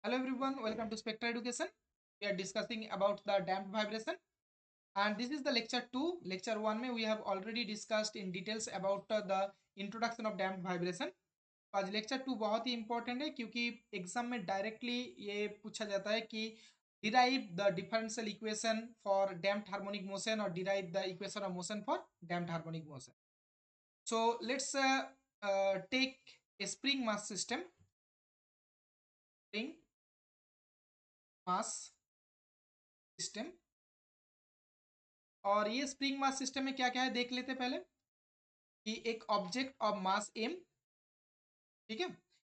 Hello everyone, welcome to Spectra Education. We are discussing about the damped vibration and this is the lecture 2. Lecture 1 में we have already discussed in details about the introduction of damped vibration. तो आज lecture 2 बहुत ही important है क्योंकि exam में directly ये पूछा जाता है कि derive the differential equation for damped harmonic motion और derive the equation of motion for damped harmonic motion. So let's take a spring mass system. Spring mass system. और ये स्प्रिंग मास सिस्टम में क्या क्या है देख लेते पहले कि एक ऑब्जेक्ट ऑफ मास एम. ठीक है,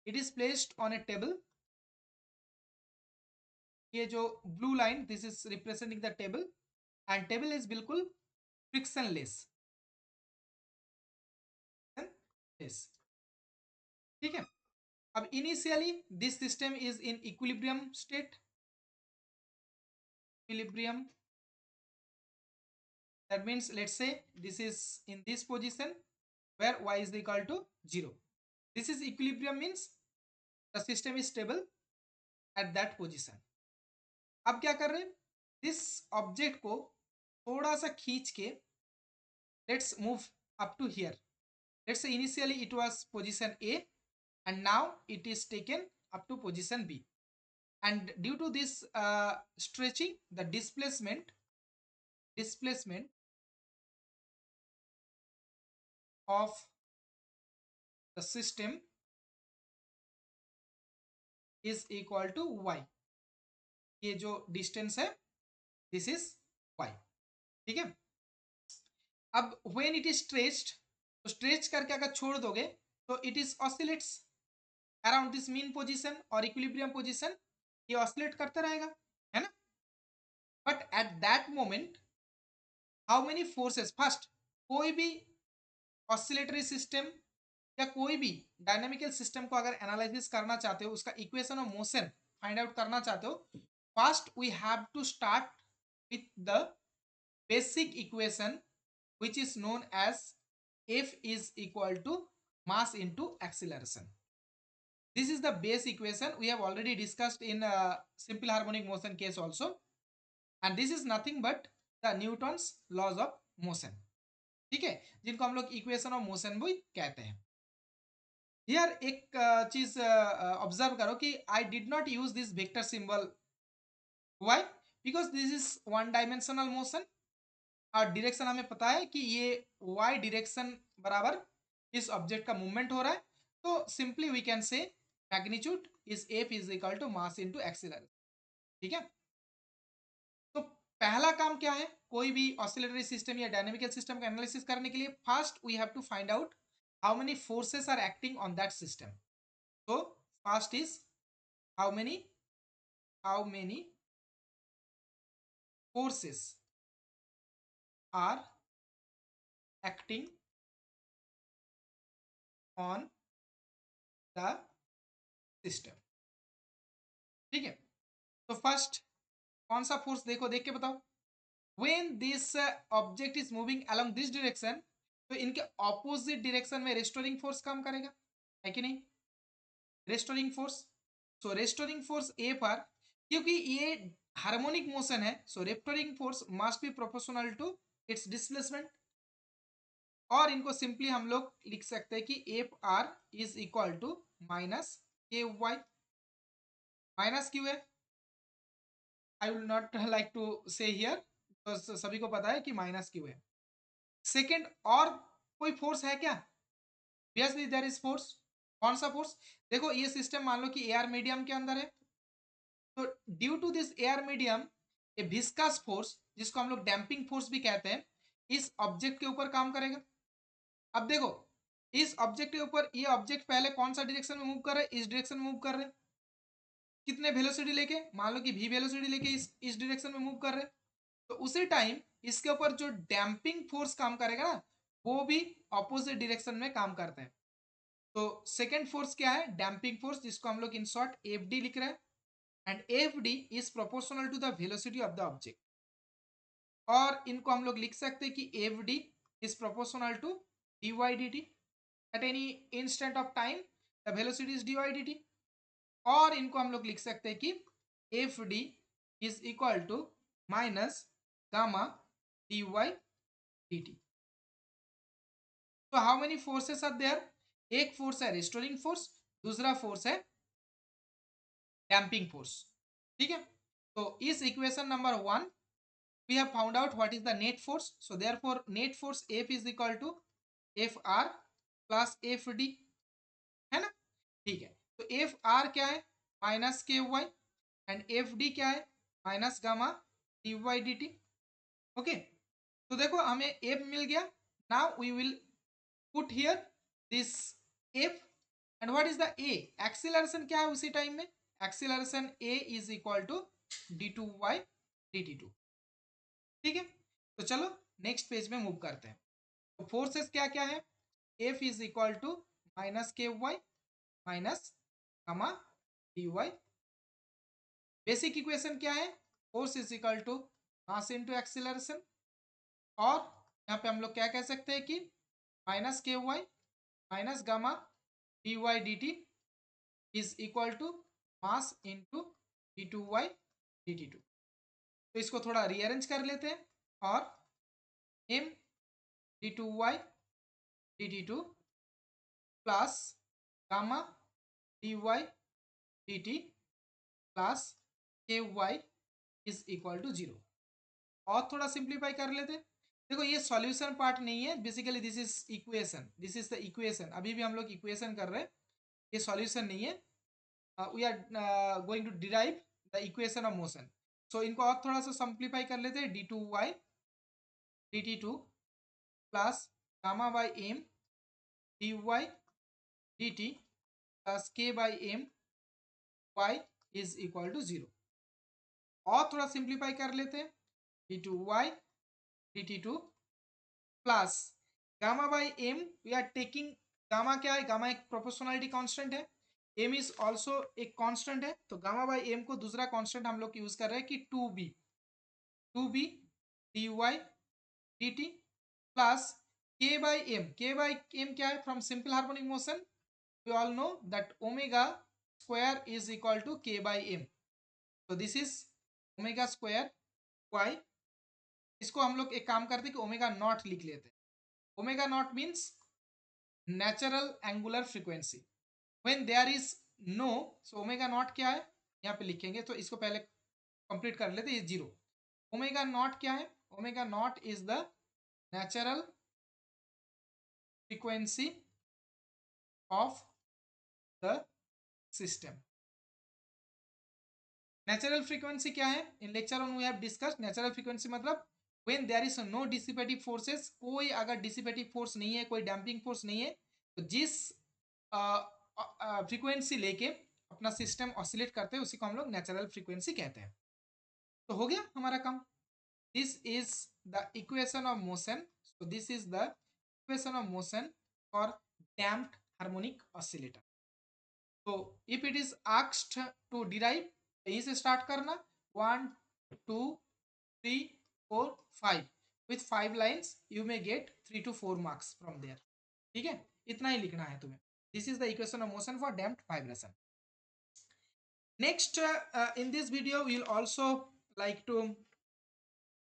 it is placed on A table. ये जो blue line this is representing the table and table is बिल्कुल फ्रिक्शनलेस. ठीक है, अब initially this system is in equilibrium state. Equilibrium, that means let's say this is in this position where y is equal to 0. This is equilibrium, means the system is stable at that position. अब क्या कर रहे हैं, this object को थोड़ा सा खींच के let's move up to here. Let's say initially it was position A and now it is taken up to position B. And due to this stretching the displacement of the system is equal to y. ये जो distance है this is why. ठीक है, अब when it is stretched, तो stretch करके अगर छोड़ दोगे तो it is oscillates around this mean position और इक्विलिब्रियम पोजीशन. ये ऑसिलेट करता रहेगा, है ना. But at that moment how many forces, first कोई भी ऑसिलेटरी सिस्टम या कोई भी डायनामिकल सिस्टम को अगर एनालिसिस करना चाहते हो, उसका equation of motion find out करना चाहते हो, first we have to start with the basic equation which is known as F is equal to mass into acceleration. This is the base equation we have already discussed in simple harmonic motion case also, and this is nothing but the Newton's laws of motion. ठीक है, जिनको हम लोग equation of motion भी कहते हैं. Here एक चीज ऑब्जर्व करो कि I did not use this vector symbol. Why? Because this is one dimensional motion और डायरेक्शन हमें पता है कि ये वाई डायरेक्शन बराबर इस ऑब्जेक्ट का मूवमेंट हो रहा है. तो simply we can say magnitude is F is equal to mass into acceleration. ठीक है, तो पहला काम क्या है, कोई भी ऑसिलेटरी सिस्टम या डायनामिकल सिस्टम का एनालिसिस करने के लिए first we have to find out how many forces are acting on that system. तो first is how many forces are acting on the system. ठीक है, तो फर्स्ट कौन सा फोर्स, देखो देख के बताओ. When this object is moving along this direction, तो इनके ऑपोजिट डायरेक्शन में रेस्टोरिंग फोर्स काम करेगा, है कि नहीं. Restoring force, so restoring force ए पर, क्योंकि ये हार्मोनिक मोशन है, so restoring force must be proportional to its displacement. और इनको सिंपली हम लोग लिख सकते हैं कि F R is equal to minus K Y. Minus क्यों है, I will not like to से हियर, तो सभी को पता है कि माइनस क्यों है. सेकेंड, और कोई फोर्स है क्या, यस देयर इज फोर्स. कौन सा फोर्स, देखो ये सिस्टम मान लो कि एयर मीडियम के अंदर है, तो due to this air medium a viscous force, जिसको हम लोग डैम्पिंग फोर्स भी कहते हैं, इस ऑब्जेक्ट के ऊपर काम करेगा. अब देखो इस ऑब्जेक्ट के ऊपर, ये ऑब्जेक्ट पहले कौन सा डायरेक्शन में मूव कर रहे हैं, इस डायरेक्शन में मूव कर रहे हैं. कितने वेलोसिटी लेके, मान लो कि v वेलोसिटी लेके इस डायरेक्शन में मूव कर रहे हैं. तो उसी टाइम इसके ऊपर जो डैम्पिंग फोर्स काम करेगा ना, वो भी ऑपोजिट डायरेक्शन में काम करते हैं. तो सेकेंड फोर्स क्या है, डैम्पिंग फोर्स, जिसको हम लोग इन शॉर्ट एफ डी लिख रहे हैं. And F D is proportional to the velocity of the object. और इनको हम लोग लिख सकते हैं कि F D is proportional to dy dt. At any instant of time the velocity is dy dt. और इनको हम लोग लिख सकते हैं कि F D is equal to minus gamma D Y D T. तो how many forces are there? एक फोर्स है रिस्टोरिंग फोर्स, दूसरा फोर्स है डैम्पिंग फोर्स। ठीक है, तो इस equation number 1 we have found out what is the net force, so therefore net force F is equal to Fr plus Fd, है ना? ठीक है, तो Fr क्या है? Minus K Y, and Fd क्या है? Minus gamma D Y D t. Okay, तो देखो हमें F मिल गया। Now we will put here this F, and what is the A? Acceleration क्या है उसी टाइम में? Acceleration A is equal to d two Y D T two. ठीक है, तो चलो नेक्स्ट पेज में मूव करते हैं। तो फोर्सेस क्या क्या है? F is equal to minus K Y minus gamma D Y. Basic equation क्या है? Force is equal to mass into acceleration, और यहाँ पे हम लोग क्या कह सकते हैं कि minus K Y minus gamma D Y D T is equal to mass into D two Y D T two. तो इसको थोड़ा रीअरेंज कर लेते हैं, और M D two Y D T two plus gamma D Y D T plus K Y is equal to zero. और थोड़ा simplify कर लेते हैं। देखो ये सॉल्यूशन पार्ट नहीं है, basically this is equation, this is the equation. अभी भी हम लोग इक्वेशन कर रहे हैं, ये सॉल्यूशन नहीं है। We are going to derive the equation of motion. So इनको और थोड़ा सा सिंप्लीफाई कर लेते हैं। D two Y D T two plus gamma by M D Y D T plus के by M Y is equal to zero. और थोड़ा सिंप्लीफाई कर लेते हैं। D two Y D T two plus gamma by M, we are taking gamma क्या है? Gamma एक proportionality constant है, एम इज ऑल्सो एक कांस्टेंट है, तो गामा बाई एम को दूसरा कांस्टेंट हम लोग यूज कर रहे हैं कि two b d Y D T plus के बाई एम क्या है? From simple harmonic motion we all know that omega square is equal to k by m, so this is omega square y। इसको हम लोग एक काम करते हैं कि ओमेगा नॉट लिख लेते हैं। Omega naught means natural angular frequency when there is no, so omega naught क्या है यहाँ पे लिखेंगे, तो इसको पहले कंप्लीट कर लेते हैं। ये जीरो, ओमेगा नॉट क्या है? Omega naught is the natural frequency of the system. Natural frequency क्या है? In lecture on we have discussed natural frequency मतलब when there is no dissipative forces, कोई अगर डिसिपेटिव फोर्स नहीं है, कोई डैम्पिंग फोर्स नहीं है, तो जिस फ्रीक्वेंसी लेके अपना सिस्टम ऑसिलेट करते हैं उसी को हम लोग नेचुरल फ्रीक्वेंसी कहते हैं। तो हो गया हमारा काम। This is the equation of motion, so this is the equation of motion for damped harmonic oscillator. तो if it is asked to derive, यहीं से स्टार्ट करना, 1 2 3 4 5, with 5 lines you may get 3 to 4 marks from there. ठीक है, इतना ही लिखना है तुम्हें। This is the equation of motion for damped vibration. Next in this video we will also like to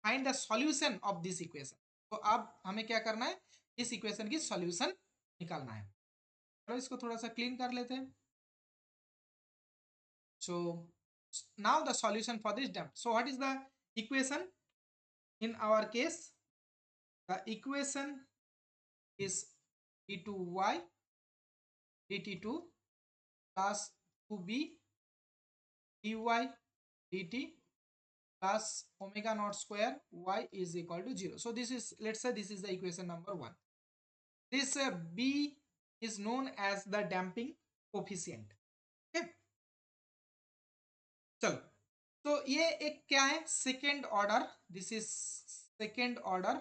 find the solution of this equation. तो अब हमें क्या करना है? इस इक्वेशन की सॉल्यूशन निकालना है। चलो इसको थोड़ा सा क्लीन कर लेते हैं। So now the solution for this damp. So what is the equation in our case? The equation is d2y dt2 plus 2b dy dt plus omega naught square y is equal to 0. So this is, let's say this is the equation number 1. This b is known as the damping coefficient. Okay, चलो, तो ये एक क्या है? Second order, this is second order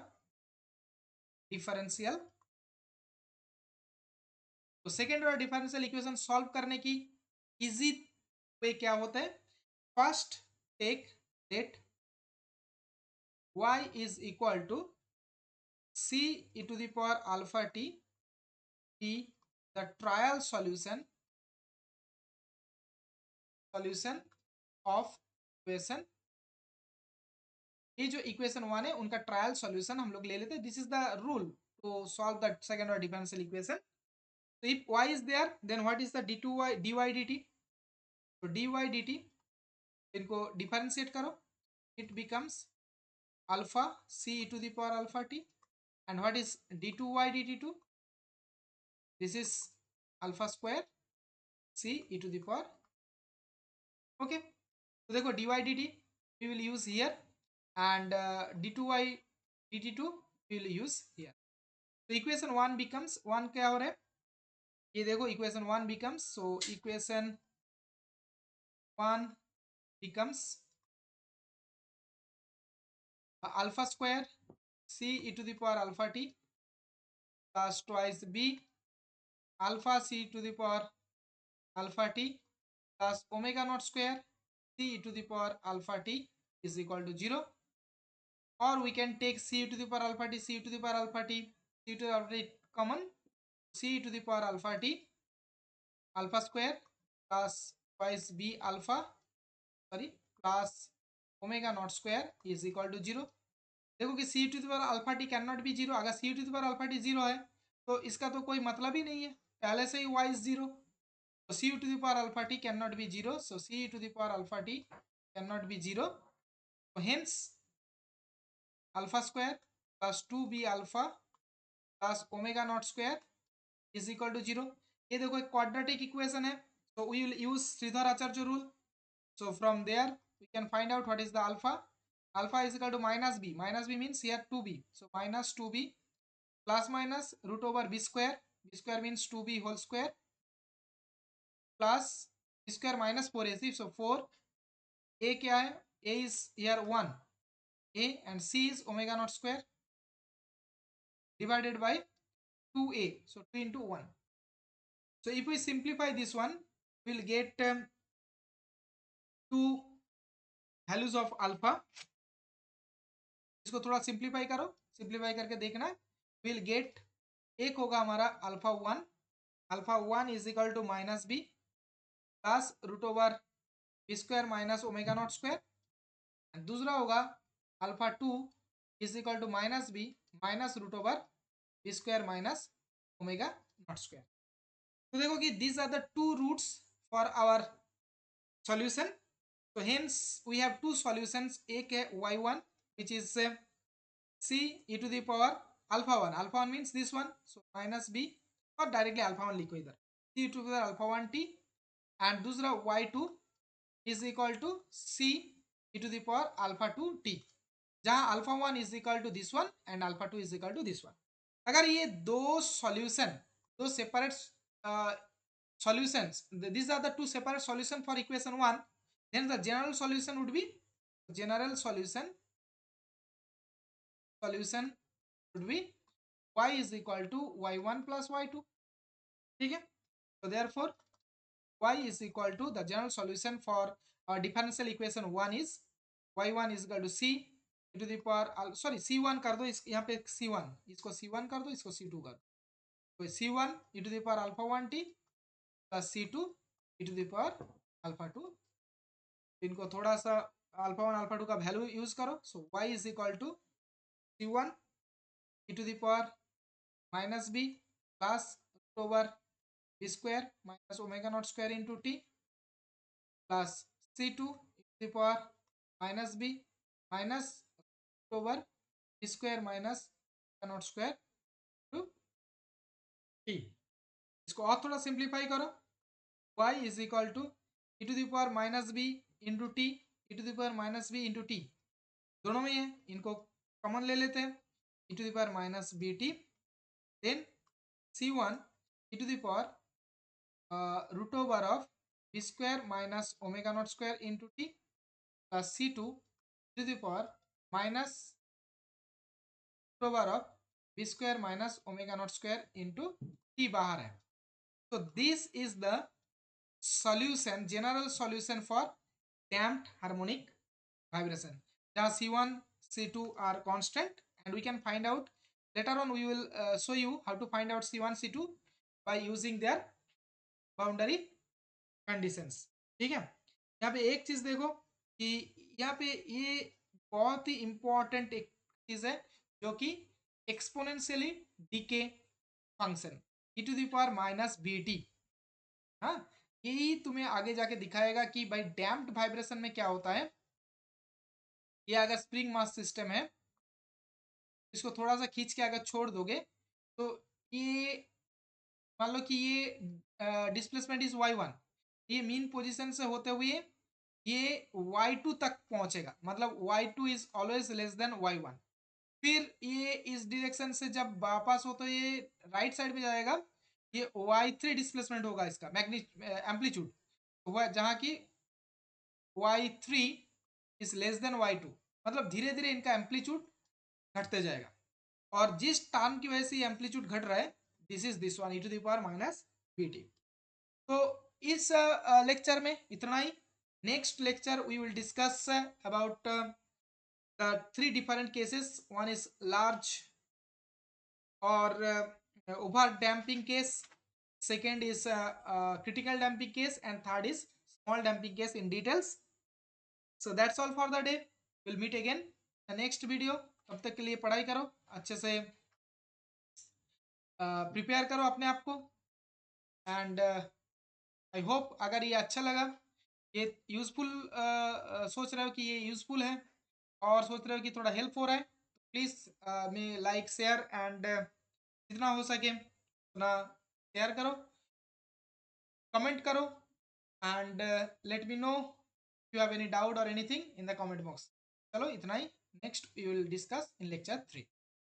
differential. तो second order differential equation solve करने की easy way क्या होता है? First take let y is equal to c e to the power alpha t be the trial solution solution of equation, ये जो equation 1 है उनका ट्रायल सॉल्यूशन हम लोग ले लेते हैं। This is the rule to solve the second order differential equation. तो if y is there then what is the d2y dy dt। तो dy dt इनको डिफरेंशिएट करो, it becomes alpha c e to the power alpha t, and what is d2y dt2, this is alpha square c e to the power, okay। तो देखो dy dt we will use here, and d2y dt2 we will use here। तो equation 1 becomes 1 क्या हो रहा है, ये देखो equation 1 becomes, so equation 1 becomes alpha square c e to the power alpha t plus twice b alpha c to the power alpha t plus omega naught square c e to the power alpha t is equal to 0, or we can take c to the power alpha t, c to the power alpha t, c to the power alpha t common, c to the power alpha t alpha square plus twice b alpha, sorry, plus omega naught square is equal to 0। देखो कि c to the power alpha T can not be zero, अगर c to the power alpha t zero है तो इसका तो कोई मतलब ही नहीं है, पहले से ही y इज जीरो। तो c to the power alpha T can not be zero, so c to the power alpha T can not be zero, तो hence alpha square plus 2b alpha plus omega naught square is equal to zero. ये देखो एक quadratic equation है, so we will use Sridhar Acharya rule। So from there we can find out what is the alpha, alpha is equal to minus b, minus b means here 2b, so minus 2b plus minus root over b square, b square means 2b whole square plus b square minus 4ac, so 4, a क्या है, a is here 1, a and c is omega naught square divided by 2a, so 2 into 1। So if we simplify this one we will get two values of alpha। इसको थोड़ा simplify करो, simplify करके देखना, will get, एक होगा हमारा alpha one is equal to minus B plus root over B square minus omega naught square, दूसरा होगा alpha two is equal to minus B minus root over B square minus omega naught square. तो देखो कि these are the two roots for our solution. तो hence we have two solutions, एक है y1 which is c e to the power alpha 1 means this one, so minus b, और directly alpha 1 लिखो इधर, c to the power alpha 1 t, and दूसरा y2 is equal to c e to the power alpha 2 t, जहां alpha 1 is equal to this one and alpha 2 is equal to this one. अगर ये दो solution, दो separate solutions, these are the two separate solution for equation 1, then the general solution would be, general solution would be y is equal to y1 plus y2, ठीक है। so therefore y is equal to, the general solution for differential equation 1 is y1 is equal to c to the power, sorry c1 कर दो, इस यहाँ पे c1, इसको c1 कर दो, इसको c2 कर दो, तो c1 e to the power alpha 1 t plus c2 e to the power alpha 2, इनको थोड़ा सा अल्फा 1 अल्फा 2 का वैल्यू यूज करो, so y is equal to c1 e to the power minus b plus over b square minus omega naught square into t plus c2 e to the power minus b minus over b square minus omega naught square to t। इसको और थोड़ा simplify करो, y is equal to e to the power minus b into t e to the power minus b into t, दोनों में ही है, इनको common ले लेते हैं, e to the power minus bt, then c1 e to the power root over of b square minus omega naught square into t plus c2 e to the power minus root over of b square minus omega naught square into t बाहर है। So this is the solution, general solution for damped harmonic vibration, जहाँ c1 c2 are constant, and we can find out later on, we will show you how to find out c1 c2 by using their boundary conditions, ठीक है। यहाँ पे एक चीज देखो कि यहाँ पे ये बहुत ही इंपॉर्टेंट एक चीज है, जो कि एक्सपोनेंशियली डीके फंक्शन e⁻⁻bt। हाँ, यही तुम्हें आगे जाके दिखाएगा कि भाई डैम्प्ड वाइब्रेशन में क्या होता है। ये अगर स्प्रिंग मास सिस्टम है, इसको थोड़ा सा खींच के अगर छोड़ दोगे तो ये मान लो कि ये डिस्प्लेसमेंट इज y1, ये मीन पोजीशन से होते हुए ये y2 तक पहुंचेगा, मतलब y2 is always less than y1। फिर ये इस डायरेक्शन से जब वापस हो तो ये राइट साइड में जाएगा, ये y3 डिस्प्लेसमेंट होगा इसका मैग्नीट एम्पलीट्यूड, वह जहाँ की y3 is less than y2, मतलब धीरे धीरे इनका एम्पलीट्यूड घटते जाएगा। और जिस टर्म की वजह से ये एम्पलीट्यूड घट रहा है, this is this one e⁻⁻bt। तो इस लेक्चर में इतना ही। Next lecture we will discuss about the three different cases, one is large और over damping case, second is critical damping case, and third is small damping case in details. So that's all for the day. We'll meet again the next video. तब तक के लिए पढ़ाई करो अच्छे से, prepare करो अपने आप को। एंड आई होप अगर ये अच्छा लगा, ये यूज़फुल सोच रहे हो कि ये यूज़फुल है और सोच रहे हो कि थोड़ा हेल्प हो रहा है, तो please may like share and जितना हो सके उतना शेयर करो, कमेंट करो, and let me know you have any doubt और anything in the comment box. चलो इतना ही, next we will discuss in lecture 3।